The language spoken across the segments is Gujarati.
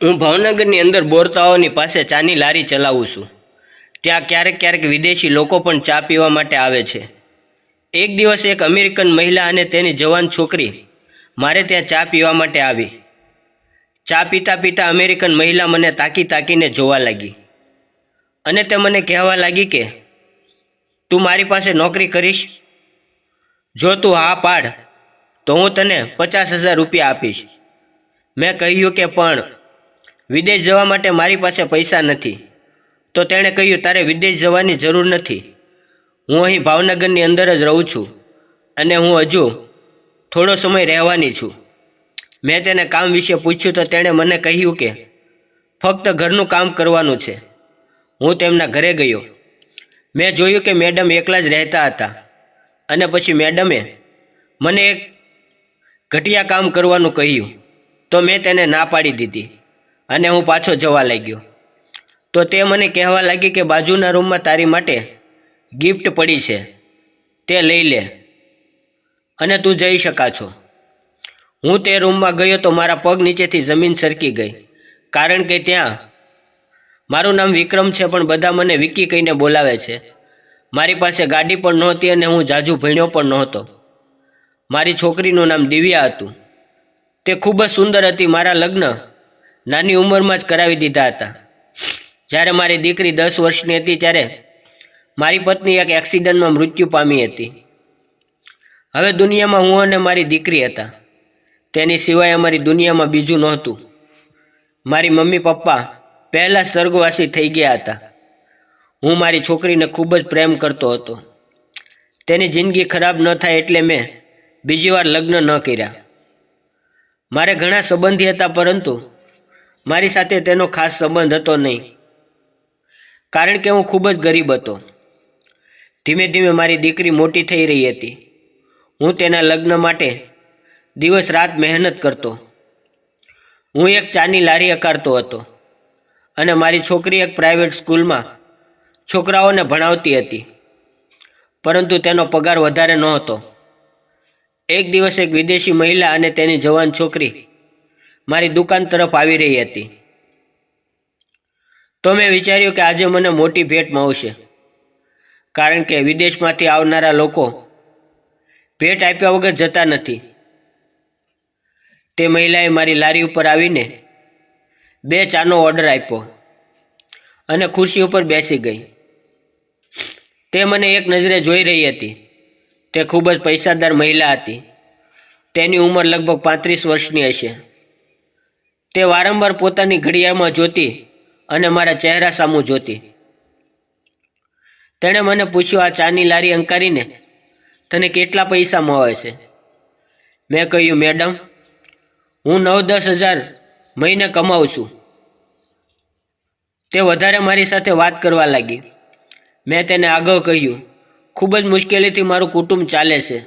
હું ભાવનગરની અંદર બોરતાઓની પાસે ચાની લારી ચલાવું છું. ત્યાં ક્યારેક ક્યારેક વિદેશી લોકો પણ ચા પીવા માટે આવે છે. એક દિવસ એક અમેરિકન મહિલા અને તેની જવાન છોકરી મારે ત્યાં ચા પીવા માટે આવી. ચા પીતા પીતા અમેરિકન મહિલા મને તાકી તાકીને જોવા લાગી અને તે મને કહેવા લાગી કે તું મારી પાસે નોકરી કરીશ? જો તું હા પાડ તો હું તને 50,000 રૂપિયા આપીશ. મેં કહ્યું કે પણ વિદેશ જવા માટે મારી પાસે પૈસા નથી. તો તેણે કહ્યું, તારે વિદેશ જવાની જરૂર નથી. હું અહીં ભાવનગરની અંદર જ રહું છું અને હું હજુ થોડો સમય રહેવાની છું. મેં તેને કામ વિશે પૂછ્યું તો તેણે મને કહ્યું કે ફક્ત ઘરનું કામ કરવાનું છે. હું તેમના ઘરે ગયો. મેં જોયું કે મેડમ એકલા જ રહેતા હતા અને પછી મેડમે મને એક ઘટિયા કામ કરવાનું કહ્યું તો મેં તેને ના પાડી દીધી અને હું પાછો જવા લાગ્યો. તો તે મને કહેવા લાગી કે બાજુના રૂમમાં તારી માટે ગિફ્ટ પડી છે, તે લઈ લે અને તું જઈ શકા છો. હું તે રૂમમાં ગયો તો મારા પગ નીચેથી જમીન સરકી ગઈ, કારણ કે ત્યાં મારું નામ વિક્રમ છે પણ બધા મને વિકી કહીને બોલાવે છે. મારી પાસે ગાડી પણ નહોતી અને હું જાજુ ભણ્યો પણ નહોતો. મારી છોકરીનું નામ દિવ્યા હતું. તે ખૂબ જ સુંદર હતી. મારા લગ્ન નાની ઉંમરમાં જ કરાવી દીધા હતા. જ્યારે મારી દીકરી 10 વર્ષની હતી ત્યારે મારી પત્ની એક એક્સિડન્ટમાં મૃત્યુ પામી હતી. હવે દુનિયામાં હું અને મારી દીકરી હતા. તેની સિવાય અમારી દુનિયામાં બીજું નહોતું. મારી મમ્મી પપ્પા પહેલાં સ્વર્ગવાસી થઈ ગયા હતા. હું મારી છોકરીને ખૂબ જ પ્રેમ કરતો હતો. તેની જિંદગી ખરાબ ન થાય એટલે મેં બીજી વાર લગ્ન ન કર્યા. મારે ઘણા સંબંધી હતા પરંતુ મારી સાથે તેનો ખાસ સંબંધ હતો નહીં, કારણ કે હું ખૂબ જ ગરીબ હતો. ધીમે ધીમે મારી દીકરી મોટી થઈ રહી હતી. હું તેના લગ્ન માટે દિવસ રાત મહેનત કરતો. હું એક ચાની લારી હકારતો હતો અને મારી છોકરી એક પ્રાઇવેટ સ્કૂલમાં છોકરાઓને ભણાવતી હતી, પરંતુ તેનો પગાર વધારે નહોતો. એક દિવસ એક વિદેશી મહિલા અને તેની જવાન છોકરી મારી દુકાન તરફ આવી રહી હતી. તો મેં વિચાર્યું કે આજે મને મોટી ભેટ મળશે, કારણ કે વિદેશમાંથી આવનારા લોકો ભેટ આપ્યા વગર જતા નથી. તે મહિલાએ મારી લારી ઉપર આવીને 2 ચાનો ઓર્ડર આપ્યો અને ખુરશી ઉપર બેસી ગઈ. તે મને એક નજરે જોઈ રહી હતી. તે ખૂબ જ પૈસાદાર મહિલા હતી. તેની ઉંમર લગભગ 35 વર્ષની હશે. તે વારંવાર પોતાની ઘડિયાળમાં જોતી અને મારા ચહેરા સામું જોતી. તેણે મને પૂછ્યું, આ ચાની લારી અંકારીને તને કેટલા પૈસા મળે છે? મેં કહ્યું, મેડમ, હું 9-10 હજાર મહિને કમાઉં છું. તે વધારે મારી સાથે વાત કરવા લાગી. મેં તેને આગળ કહ્યું, ખૂબ જ મુશ્કેલીથી મારું કુટુંબ ચાલે છે.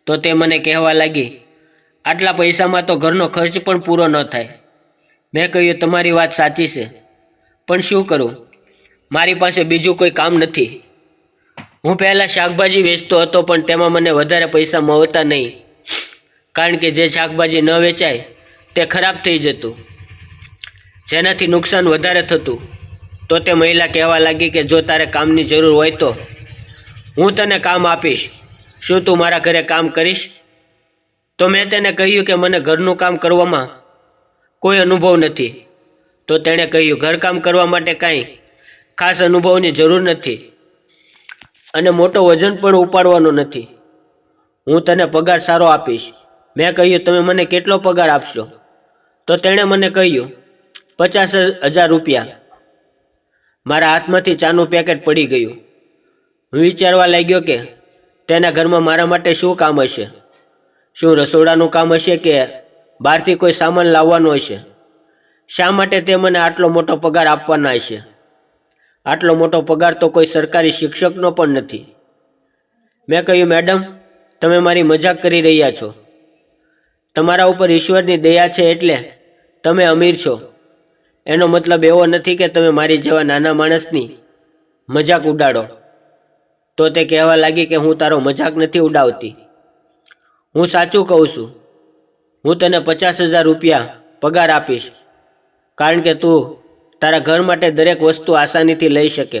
તો તે મને કહેવા લાગી, આટલા પૈસામાં તો ઘરનો ખર્ચ પણ પૂરો ન થાય. મેં કહ્યું, તમારી વાત સાચી છે, પણ શું કરું? મારી પાસે બીજું કોઈ કામ નથી. હું પહેલાં શાકભાજી વેચતો હતો પણ તેમાં મને વધારે પૈસા મળતા નહીં, કારણ કે જે શાકભાજી ન વેચાય તે ખરાબ થઈ જતું, જેનાથી નુકસાન વધારે થતું. તો તે મહિલા કહેવા લાગી કે જો તારે કામની જરૂર હોય તો હું તને કામ આપીશ. શું તું મારા ઘરે કામ કરીશ? તો મેં તેને કહ્યું કે મને ઘરનું કામ કરવામાં કોઈ અનુભવ નથી. તો તેણે કહ્યું, ઘરકામ કરવા માટે કાંઈ ખાસ અનુભવની જરૂર નથી અને મોટો વજન પણ ઉપાડવાનો નથી. હું તને પગાર સારો આપીશ. મેં કહ્યું, તમે મને કેટલો પગાર આપશો? તો તેણે મને કહ્યું, 50,000 રૂપિયા. મારા હાથમાંથી ચાનું પેકેટ પડી ગયું. હું વિચારવા લાગ્યો કે તેના ઘરમાં મારા માટે શું કામ હશે. શું રસોડાનું કામ હશે કે બહારથી કોઈ સામાન લાવવાનો હશે? શા માટે તે મને આટલો મોટો પગાર આપવાના હશે? આટલો મોટો પગાર તો કોઈ સરકારી શિક્ષકનો પણ નથી. મેં કહ્યું, મેડમ, તમે મારી મજાક કરી રહ્યા છો. તમારા ઉપર ઈશ્વરની દયા છે એટલે તમે અમીર છો. એનો મતલબ એવો નથી કે તમે મારી જેવા નાના માણસની મજાક ઉડાડો. તો તે કહેવા લાગી કે હું તારો મજાક નથી ઉડાવતી, હું સાચું કહું છું. હું તને 50,000 રૂપિયા પગાર આપીશ કારણ કે તું તારા ઘર માટે દરેક વસ્તુ આસાનીથી લઈ શકે.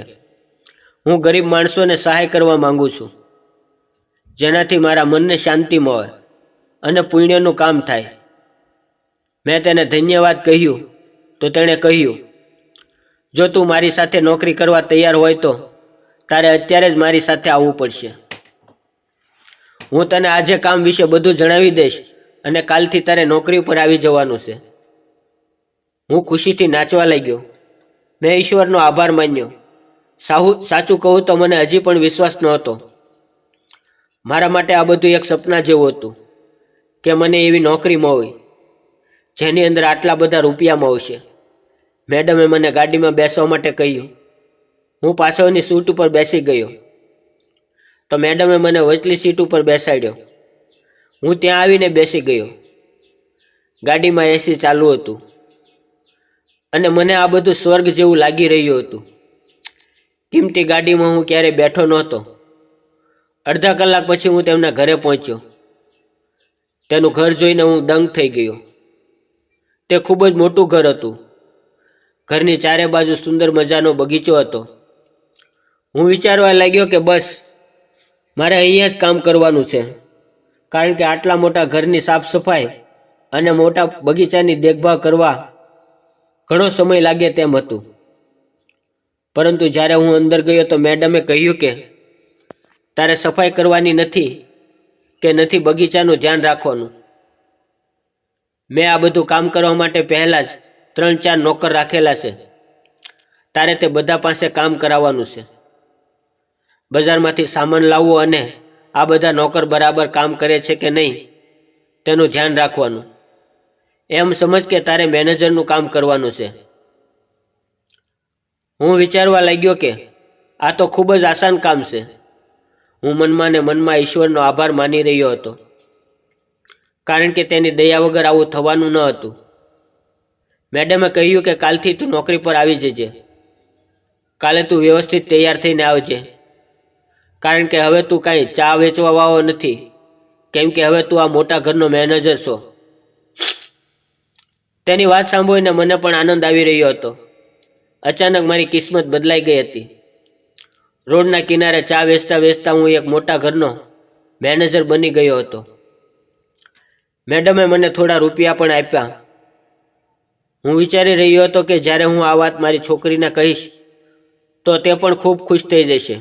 હું ગરીબ માણસોને સહાય કરવા માંગુ છું, જેનાથી મારા મનને શાંતિ મળે અને પુણ્યનું કામ થાય. મેં તેને ધન્યવાદ કહ્યું તો તેણે કહ્યું, જો તું મારી સાથે નોકરી કરવા તૈયાર હોય તો તારે અત્યારે જ મારી સાથે આવવું પડશે. હું તને આજે કામ વિશે બધું જણાવી દઈશ અને કાલથી તારે નોકરી ઉપર આવી જવાનું છે. હું ખુશીથી નાચવા લાગ્યો. મેં ઈશ્વરનો આભાર માન્યો. સાચું કહું તો મને હજી પણ વિશ્વાસ નહોતો. મારા માટે આ બધું એક સપના જેવું હતું કે મને એવી નોકરી મળી જેની અંદર આટલા બધા રૂપિયા મળશે. મેડમે મને ગાડીમાં બેસવા માટે કહ્યું. હું પાછળની સીટ ઉપર બેસી ગયો તો મેડમે મને વચલી સીટ ઉપર બેસાડ્યો. હું ત્યાં આવીને બેસી ગયો. ગાડીમાં એસી ચાલુ હતું અને મને આ બધું સ્વર્ગ જેવું લાગી રહ્યું હતું. કિંમતી ગાડીમાં હું ક્યારેય બેઠો નહોતો. અડધા કલાક પછી હું તેમના ઘરે પહોંચ્યો. તેનું ઘર જોઈને હું દંગ થઈ ગયો. તે ખૂબ જ મોટું ઘર હતું. ઘરની ચારે બાજુ સુંદર મજાનો બગીચો હતો. હું વિચારવા લાગ્યો કે બસ મારે અહીંયા જ કામ કરવાનું છે, કારણ કે આટલા મોટા ઘરની સાફ સફાઈ અને મોટા બગીચાની દેખભાળ કરવા ઘણો સમય લાગે તેમ હતું. પરંતુ જ્યારે હું અંદર ગયો તો મેડમે કહ્યું કે તારે સફાઈ કરવાની નથી બગીચાનું ધ્યાન રાખવાનું. મેં આ બધું કામ કરવા માટે પહેલાં જ 3-4 નોકર રાખેલા છે. તારે તે બધા પાસે કામ કરાવવાનું છે. બજારમાંથી સામાન લાવવો અને આ બધા નોકર બરાબર કામ કરે છે કે નહીં તેનું ધ્યાન રાખવાનું. એમ સમજ કે તારે મેનેજરનું કામ કરવાનું છે. હું વિચારવા લાગ્યો કે આ તો ખૂબ જ આસાન કામ છે. હું મનમાં ને મનમાં ઈશ્વરનો આભાર માની રહ્યો હતો, કારણ કે તેની દયા વગર આવું થવાનું ન હતું. મેડમે કહ્યું કે કાલથી તું નોકરી પર આવી જજે. કાલે તું વ્યવસ્થિત તૈયાર થઈને આવજે, કારણ કે હવે તું કાંઈ ચા વેચવા વાળો નથી, કેમ કે હવે તું આ મોટા ઘરનો મેનેજર છો. તેની વાત સાંભળીને મને પણ આનંદ આવી રહ્યો હતો. અચાનક મારી કિસ્મત બદલાઈ ગઈ હતી. રોડના કિનારે ચા વેચતા વેચતા હું એક મોટા ઘરનો મેનેજર બની ગયો હતો. મેડમે મને થોડા રૂપિયા પણ આપ્યા. હું વિચારી રહ્યો હતો કે જ્યારે હું આ વાત મારી છોકરીને કહીશ તો તે પણ ખૂબ ખુશ થઈ જશે.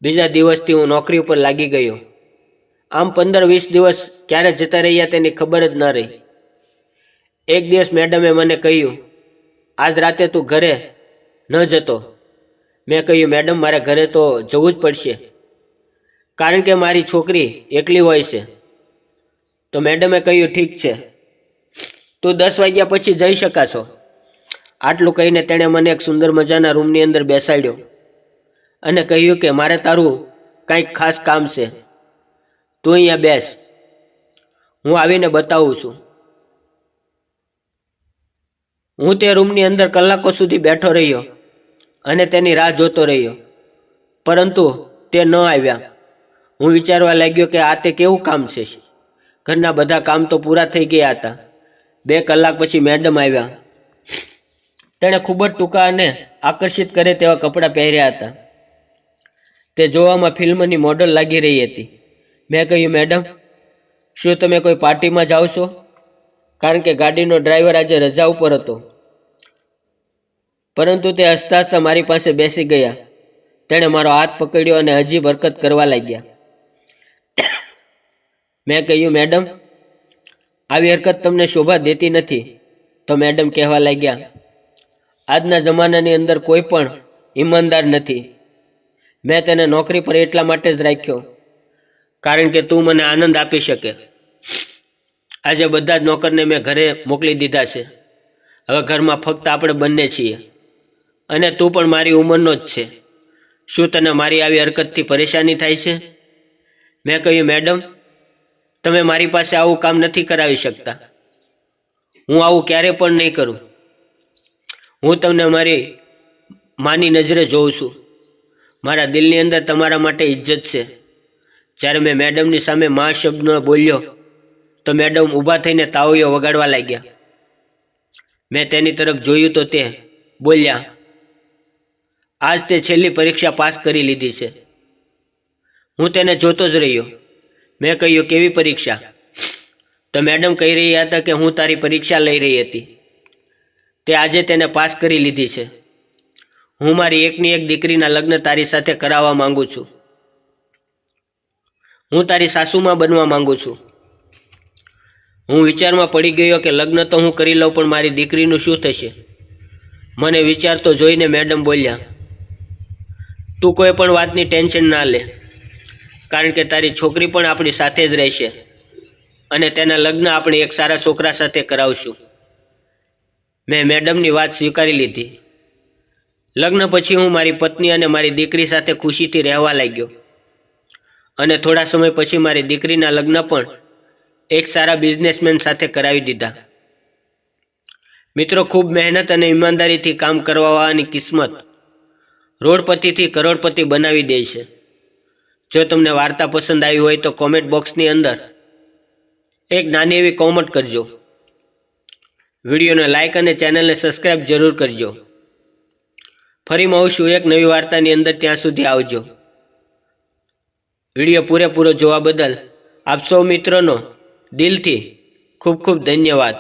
બીજા દિવસથી હું નોકરી ઉપર લાગી ગયો. આમ 15-20 દિવસ ક્યારે જતા રહ્યા તેની ખબર જ ન રહી. એક દિવસ મેડમે મને કહ્યું, આજ રાતે તું ઘરે ન જતો. મેં કહ્યું, મેડમ મારે ઘરે તો જવું જ પડશે, કારણ કે મારી છોકરી એકલી હોય છે. તો મેડમે કહ્યું, ઠીક છે, તું 10 વાગ્યા પછી જઈ શકાશો. આટલું કહીને તેણે મને એક સુંદર મજાના રૂમની અંદર બેસાડ્યો અને કહ્યું કે મારે તારું કંઈક ખાસ કામ છે, તું અહીંયા બેસ, હું આવીને બતાવું છું. હું તે રૂમની અંદર કલાકો સુધી બેઠો રહ્યો અને તેની રાહ જોતો રહ્યો, પરંતુ તે ન આવ્યા. હું વિચારવા લાગ્યો કે આ તે કેવું કામ છે. ઘરના બધા કામ તો પૂરા થઈ ગયા હતા. 2 કલાક પછી મેડમ આવ્યા. તેણે ખૂબ જ ટૂંકા અને આકર્ષિત કરે તેવા કપડાં પહેર્યા હતા. તે જોવામાં ફિલ્મની મોડલ લાગી રહી હતી. મેં કહ્યું, મેડમ શું તમે કોઈ પાર્ટીમાં જાઓ છો? કારણ કે ગાડીનો ડ્રાઈવર આજે રજા ઉપર હતો. પરંતુ તે હસતા હસતા મારી પાસે બેસી ગયા. તેણે મારો હાથ પકડ્યો અને હજી હરકત કરવા લાગ્યા. મેં કહ્યું, મેડમ આવી હરકત તમને શોભા દેતી નથી. તો મેડમ કહેવા લાગ્યા, આજના જમાનાની અંદર કોઈ પણ ઈમાનદાર નથી. મેં તેને નોકરી પર એટલા માટે જ રાખ્યો કારણ કે તું મને આનંદ આપી શકે. આજે બધા જ નોકરને મેં ઘરે મોકલી દીધા છે. હવે ઘરમાં ફક્ત આપણે બંને છીએ અને તું પણ મારી ઉંમરનો જ છે. શું તને મારી આવી હરકતથી પરેશાની થાય છે? મેં કહ્યું, મેડમ તમે મારી પાસે આવું કામ નથી કરાવી શકતા. હું આવું ક્યારે પણ નહીં કરું. હું તમને મારી માની નજરે જોઉં છું. મારા દિલની અંદર તમારા માટે ઇજ્જત છે. જ્યારે મેં મેડમની સામે મા શબ્દ બોલ્યો તો મેડમ ઊભા થઈને તાળીઓ વગાડવા લાગ્યા. મેં તેની તરફ જોયું તો તે બોલ્યા, આજ તે છેલ્લી પરીક્ષા પાસ કરી લીધી છે. હું તેને જોતો જ રહ્યો. મેં કહ્યું, કેવી પરીક્ષા? તો મેડમ કહી રહ્યા હતા કે હું તારી પરીક્ષા લઈ રહી હતી. તે આજે તેને પાસ કરી લીધી છે. હું મારી એકની એક દીકરીના લગ્ન તારી સાથે કરાવવા માંગુ છું. હું તારી સાસુમાં બનવા માંગુ છું. હું વિચારમાં પડી ગયો કે લગ્ન તો હું કરી લઉં, પણ મારી દીકરીનું શું થશે? મને વિચારતો જોઈને મેડમ બોલ્યા, તું કોઈ પણ વાતની ટેન્શન ના લે, કારણ કે તારી છોકરી પણ આપણી સાથે જ રહેશે અને તેના લગ્ન આપણે એક સારા છોકરા સાથે કરાવશું. મેં મેડમની વાત સ્વીકારી લીધી. લગ્ન પછી હું મારી પત્ની અને મારી દીકરી સાથે ખુશીથી રહેવા લાગ્યો અને થોડા સમય પછી મારી દીકરીના લગ્ન પણ એક સારા બિઝનેસમેન સાથે કરાવી દીધા. મિત્રો, ખૂબ મહેનત અને ઈમાનદારીથી કામ કરવાવાળાની કિસ્મત રોડપતિથી કરોડપતિ બનાવી દે છે. જો તમને વાર્તા પસંદ આવી હોય તો કોમેન્ટ બોક્સની અંદર એક નાની એવી કોમેન્ટ કરજો. વિડીયોને લાઇક અને ચેનલને સબસ્ક્રાઈબ જરૂર કરજો. ફરી મળશું એક નવી વાર્તાની અંદર. ત્યાં સુધી આવજો. વિડીયો પૂરેપૂરો જોવા બદલ આપ સૌ મિત્રોનો દિલથી ખૂબ ખૂબ ધન્યવાદ.